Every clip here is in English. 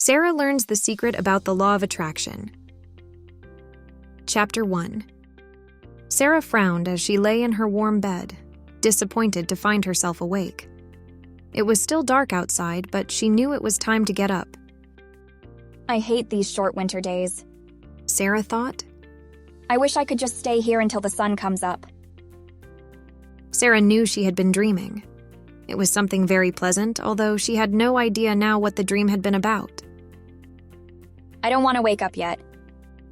Sara learns the secret about the law of attraction. Chapter 1. Sara frowned as she lay in her warm bed, disappointed to find herself awake. It was still dark outside, but she knew it was time to get up. I hate these short winter days, Sara thought. I wish I could just stay here until the sun comes up. Sara knew she had been dreaming. It was something very pleasant, although she had no idea now what the dream had been about. I don't want to wake up yet,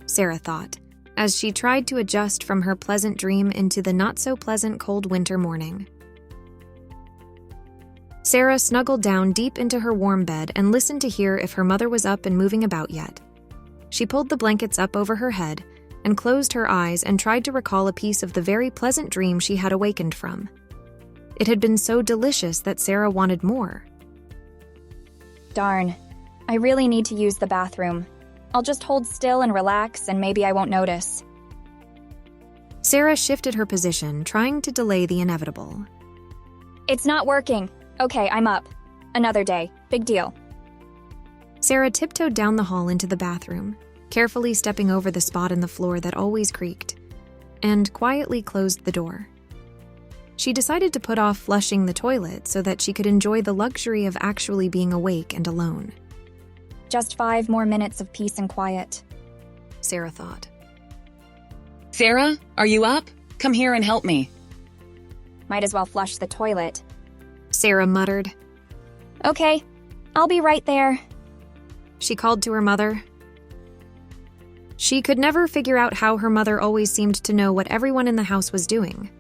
Sara thought, as she tried to adjust from her pleasant dream into the not-so-pleasant cold winter morning. Sara snuggled down deep into her warm bed and listened to hear if her mother was up and moving about yet. She pulled the blankets up over her head and closed her eyes and tried to recall a piece of the very pleasant dream she had awakened from. It had been so delicious that Sara wanted more. Darn, I really need to use the bathroom. I'll just hold still and relax, and maybe I won't notice. Sara shifted her position, trying to delay the inevitable. It's not working. Okay, I'm up. Another day. Big deal. Sara tiptoed down the hall into the bathroom, carefully stepping over the spot in the floor that always creaked, and quietly closed the door. She decided to put off flushing the toilet so that she could enjoy the luxury of actually being awake and alone. Just 5 more minutes of peace and quiet, Sara thought. Sara, are you up? Come here and help me. Might as well flush the toilet. Sara muttered. Okay, I'll be right there. She called to her mother. She could never figure out how her mother always seemed to know what everyone in the house was doing.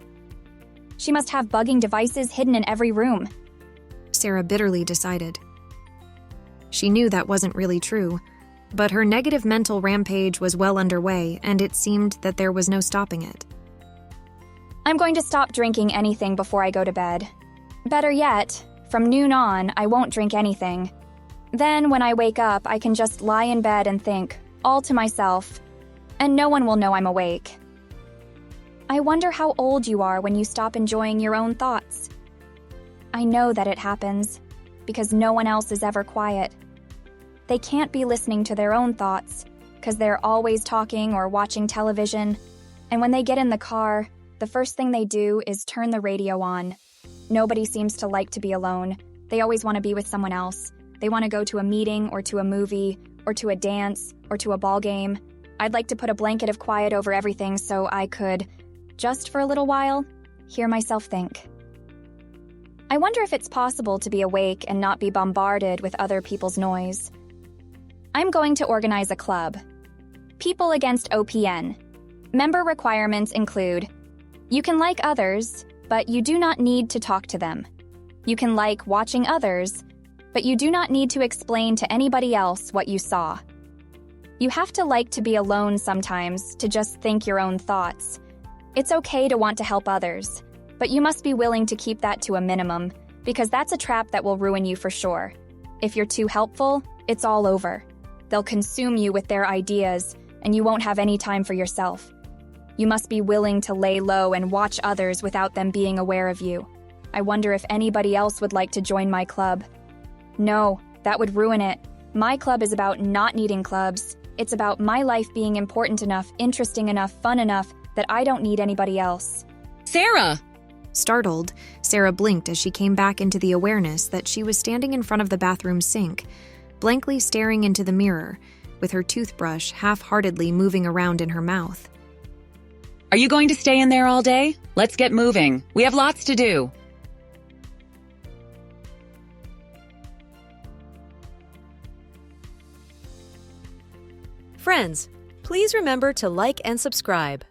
She must have bugging devices hidden in every room, Sara bitterly decided. She knew that wasn't really true, but her negative mental rampage was well underway, and it seemed that there was no stopping it. I'm going to stop drinking anything before I go to bed. Better yet, from noon on, I won't drink anything. Then, when I wake up, I can just lie in bed and think, all to myself, and no one will know I'm awake. I wonder how old you are when you stop enjoying your own thoughts. I know that it happens, because no one else is ever quiet. They can't be listening to their own thoughts, because they're always talking or watching television, and when they get in the car, the first thing they do is turn the radio on. Nobody seems to like to be alone. They always want to be with someone else. They want to go to a meeting or to a movie or to a dance or to a ball game. I'd like to put a blanket of quiet over everything so I could, just for a little while, hear myself think. I wonder if it's possible to be awake and not be bombarded with other people's noise. I'm going to organize a club. People Against OPN. Member requirements include: you can like others, but you do not need to talk to them. You can like watching others, but you do not need to explain to anybody else what you saw. You have to like to be alone sometimes, to just think your own thoughts. It's okay to want to help others, but you must be willing to keep that to a minimum, because that's a trap that will ruin you for sure. If you're too helpful, it's all over. They'll consume you with their ideas, and you won't have any time for yourself. You must be willing to lay low and watch others without them being aware of you. I wonder if anybody else would like to join my club. No, that would ruin it. My club is about not needing clubs. It's about my life being important enough, interesting enough, fun enough, that I don't need anybody else. Sara! Startled, Sara blinked as she came back into the awareness that she was standing in front of the bathroom sink, blankly staring into the mirror, with her toothbrush half-heartedly moving around in her mouth. Are you going to stay in there all day? Let's get moving. We have lots to do. Friends, please remember to like and subscribe.